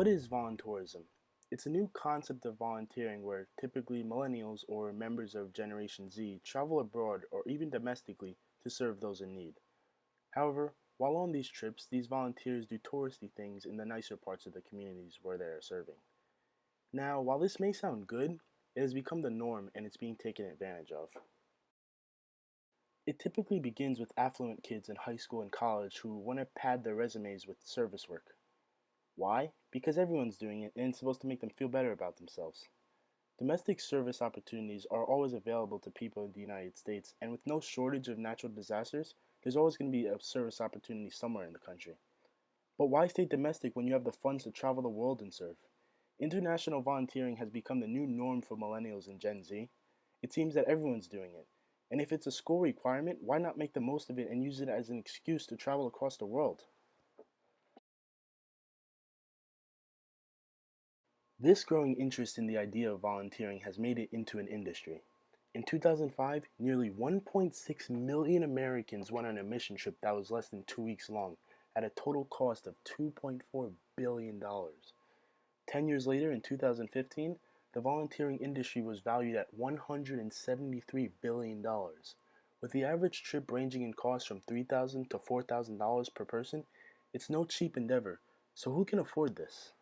What is voluntourism? It's a new concept of volunteering where typically millennials or members of Generation Z travel abroad or even domestically to serve those in need. However, while on these trips, these volunteers do touristy things in the nicer parts of the communities where they are serving. Now, while this may sound good, it has become the norm and it's being taken advantage of. It typically begins with affluent kids in high school and college who want to pad their resumes with service work. Why? Because everyone's doing it and it's supposed to make them feel better about themselves. Domestic service opportunities are always available to people in the United States, and with no shortage of natural disasters, there's always going to be a service opportunity somewhere in the country. But why stay domestic when you have the funds to travel the world and serve? International volunteering has become the new norm for millennials and Gen Z. It seems that everyone's doing it. And if it's a school requirement, why not make the most of it and use it as an excuse to travel across the world? This growing interest in the idea of volunteering has made it into an industry. In 2005, nearly 1.6 million Americans went on a mission trip that was less than 2 weeks long, at a total cost of $2.4 billion. 10 years later, in 2015, the volunteering industry was valued at $173 billion. With the average trip ranging in cost from $3,000 to $4,000 per person, it's no cheap endeavor. So who can afford this?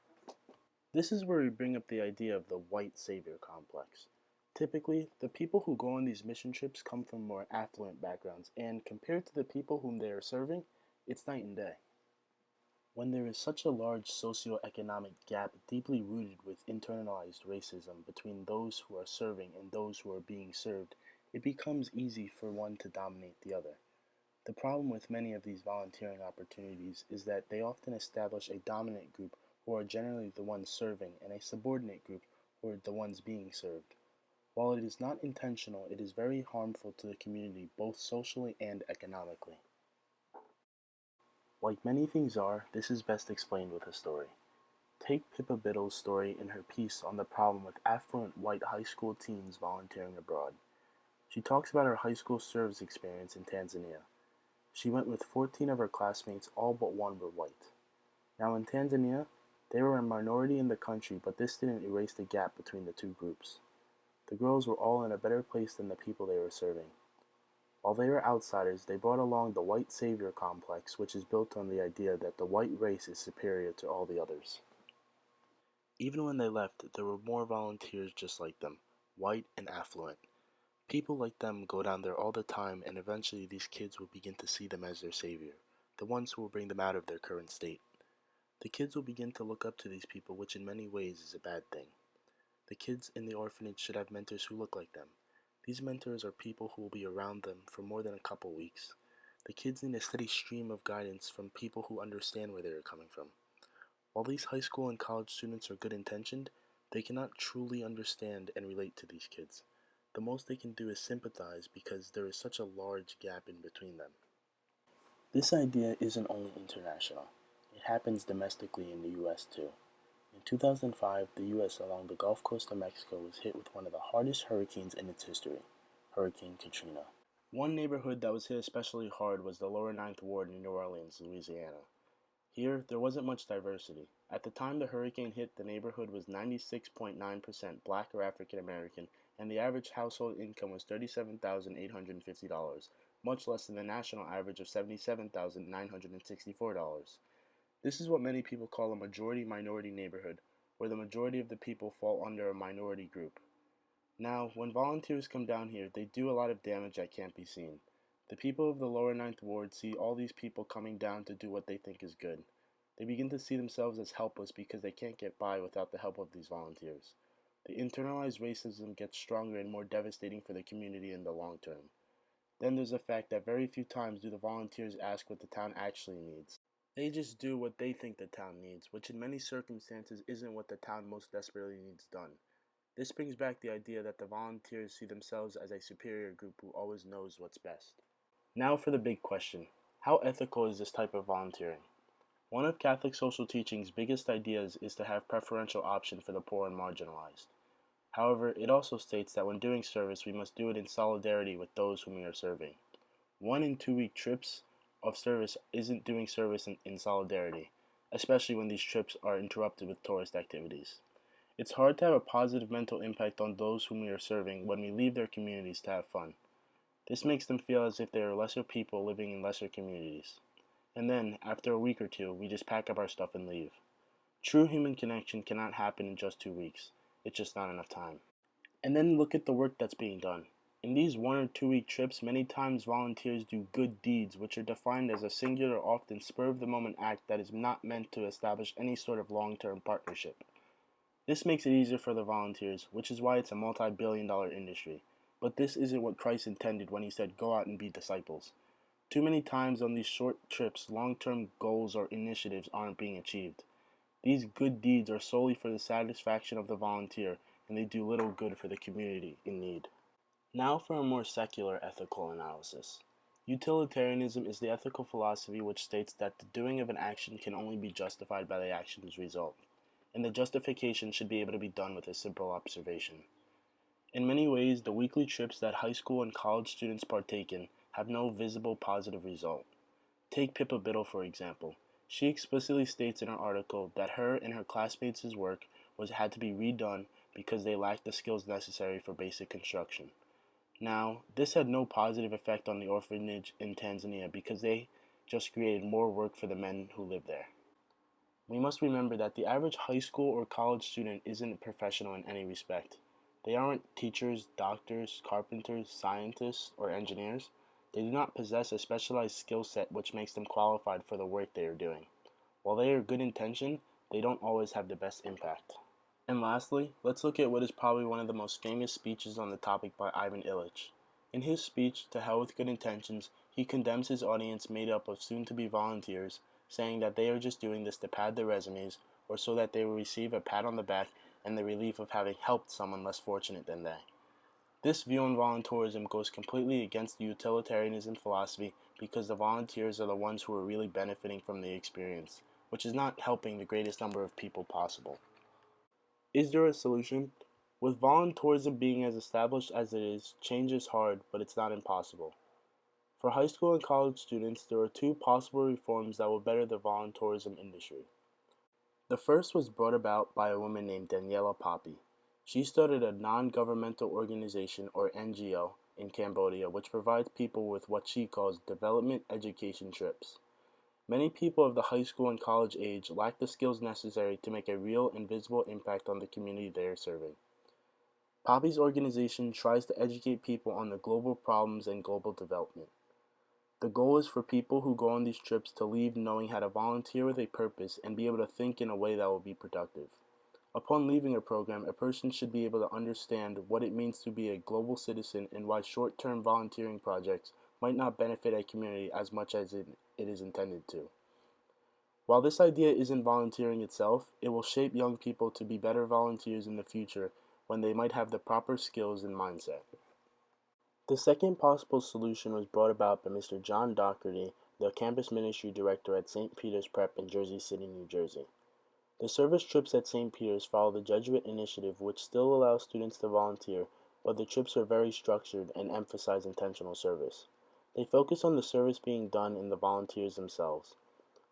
This is where we bring up the idea of the white savior complex. Typically, the people who go on these mission trips come from more affluent backgrounds, and compared to the people whom they are serving, it's night and day. When there is such a large socioeconomic gap deeply rooted with internalized racism between those who are serving and those who are being served, it becomes easy for one to dominate the other. The problem with many of these volunteering opportunities is that they often establish a dominant group who are generally the ones serving and a subordinate group who are the ones being served. While it is not intentional, it is very harmful to the community both socially and economically. Like many things are, this is best explained with a story. Take Pippa Biddle's story in her piece on the problem with affluent white high school teens volunteering abroad. She talks about her high school service experience in Tanzania. She went with 14 of her classmates, all but one were white. Now in Tanzania, they were a minority in the country, but this didn't erase the gap between the two groups. The girls were all in a better place than the people they were serving. While they were outsiders, they brought along the white savior complex, which is built on the idea that the white race is superior to all the others. Even when they left, there were more volunteers just like them, white and affluent. People like them go down there all the time, and eventually these kids will begin to see them as their savior, the ones who will bring them out of their current state. The kids will begin to look up to these people, which in many ways is a bad thing. The kids in the orphanage should have mentors who look like them. These mentors are people who will be around them for more than a couple weeks. The kids need a steady stream of guidance from people who understand where they are coming from. While these high school and college students are good intentioned, they cannot truly understand and relate to these kids. The most they can do is sympathize because there is such a large gap in between them. This idea isn't only international. It happens domestically in the US too. In 2005, the US along the Gulf Coast of Mexico was hit with one of the hardest hurricanes in its history, Hurricane Katrina. One neighborhood that was hit especially hard was the lower Ninth Ward in New Orleans, Louisiana. Here, there wasn't much diversity. At the time the hurricane hit, the neighborhood was 96.9% black or African American, and the average household income was $37,850, much less than the national average of $77,964. This is what many people call a majority-minority neighborhood, where the majority of the people fall under a minority group. Now, when volunteers come down here, they do a lot of damage that can't be seen. The people of the lower Ninth Ward see all these people coming down to do what they think is good. They begin to see themselves as helpless because they can't get by without the help of these volunteers. The internalized racism gets stronger and more devastating for the community in the long term. Then there's the fact that very few times do the volunteers ask what the town actually needs. They just do what they think the town needs, which in many circumstances isn't what the town most desperately needs done. This brings back the idea that the volunteers see themselves as a superior group who always knows what's best. Now for the big question. How ethical is this type of volunteering? One of Catholic social teaching's biggest ideas is to have preferential option for the poor and marginalized. However, it also states that when doing service, we must do it in solidarity with those whom we are serving. 1 and 2 week trips of service isn't doing service in solidarity. especially when these trips are interrupted with tourist activities. It's hard to have a positive mental impact on those whom we are serving when we leave their communities to have fun. This makes them feel as if they are lesser people living in lesser communities. And then, after a week or two, we just pack up our stuff and leave. True human connection cannot happen in just 2 weeks. It's just not enough time. And then look at the work that's being done. In these 1 or 2 week trips, many times volunteers do good deeds, which are defined as a singular, often spur of the moment act that is not meant to establish any sort of long term partnership. This makes it easier for the volunteers, which is why it's a multi-billion-dollar industry. But this isn't what Christ intended when he said, "Go out and be disciples." Too many times on these short trips, long-term goals or initiatives aren't being achieved. These good deeds are solely for the satisfaction of the volunteer, and they do little good for the community in need. Now for a more secular ethical analysis. Utilitarianism is the ethical philosophy which states that the doing of an action can only be justified by the action's result, and the justification should be able to be done with a simple observation. In many ways, the weekly trips that high school and college students partake in have no visible positive result. Take Pippa Biddle, for example. She explicitly states in her article that her and her classmates' work had to be redone because they lacked the skills necessary for basic construction. Now, this had no positive effect on the orphanage in Tanzania because they just created more work for the men who live there. We must remember that the average high school or college student isn't a professional in any respect. They aren't teachers, doctors, carpenters, scientists, or engineers. They do not possess a specialized skill set which makes them qualified for the work they are doing. While they are good intentioned, they don't always have the best impact. And lastly, let's look at what is probably one of the most famous speeches on the topic by Ivan Illich. In his speech, To Hell with Good Intentions, he condemns his audience made up of soon-to-be volunteers, saying that they are just doing this to pad their resumes or so that they will receive a pat on the back and the relief of having helped someone less fortunate than they. This view on voluntourism goes completely against the utilitarianism philosophy because the volunteers are the ones who are really benefiting from the experience, which is not helping the greatest number of people possible. Is there a solution? With voluntourism being as established as it is, change is hard, but it's not impossible. For high school and college students, there are two possible reforms that will better the voluntourism industry. The first was brought about by a woman named Daniela Poppy. She started a non-governmental organization, or NGO, in Cambodia, which provides people with what she calls development education trips. Many people of the high school and college age lack the skills necessary to make a real and visible impact on the community they are serving. Poppy's organization tries to educate people on the global problems and global development. The goal is for people who go on these trips to leave knowing how to volunteer with a purpose and be able to think in a way that will be productive. Upon leaving a program, a person should be able to understand what it means to be a global citizen and why short-term volunteering projects might not benefit a community as much as it is intended to. While this idea isn't volunteering itself, it will shape young people to be better volunteers in the future when they might have the proper skills and mindset. The second possible solution was brought about by Mr. John Doherty, the campus ministry director at St. Peter's Prep in Jersey City, New Jersey. The service trips at St. Peter's follow the Jesuit initiative, which still allows students to volunteer, but the trips are very structured and emphasize intentional service. They focus on the service being done and the volunteers themselves.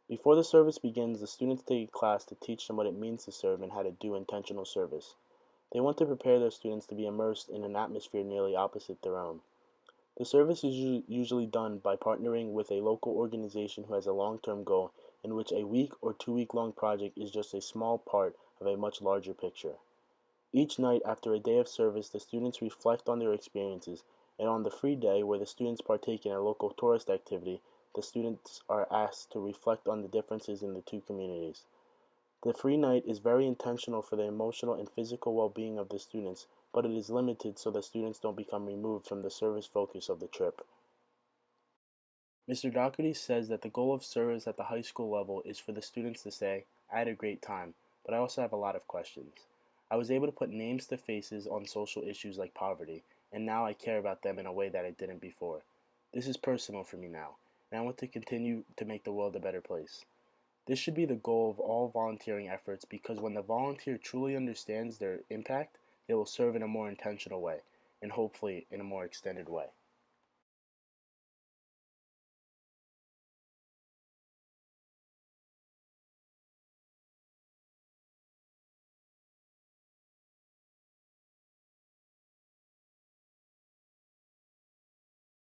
Before the service begins, the students take a class to teach them what it means to serve and how to do intentional service. They want to prepare their students to be immersed in an atmosphere nearly opposite their own. The service is usually done by partnering with a local organization who has a long-term goal in which a week or 2 week long project is just a small part of a much larger picture. Each night after a day of service, the students reflect on their experiences, and on the free day where the students partake in a local tourist activity, the students are asked to reflect on the differences in the two communities. The free night is very intentional for the emotional and physical well-being of the students, but it is limited so the students don't become removed from the service focus of the trip. Mr. Doherty says that the goal of service at the high school level is for the students to say, "I had a great time, but I also have a lot of questions. I was able to put names to faces on social issues like poverty, and now I care about them in a way that I didn't before. This is personal for me now, and I want to continue to make the world a better place." This should be the goal of all volunteering efforts because when the volunteer truly understands their impact, they will serve in a more intentional way, and hopefully in a more extended way.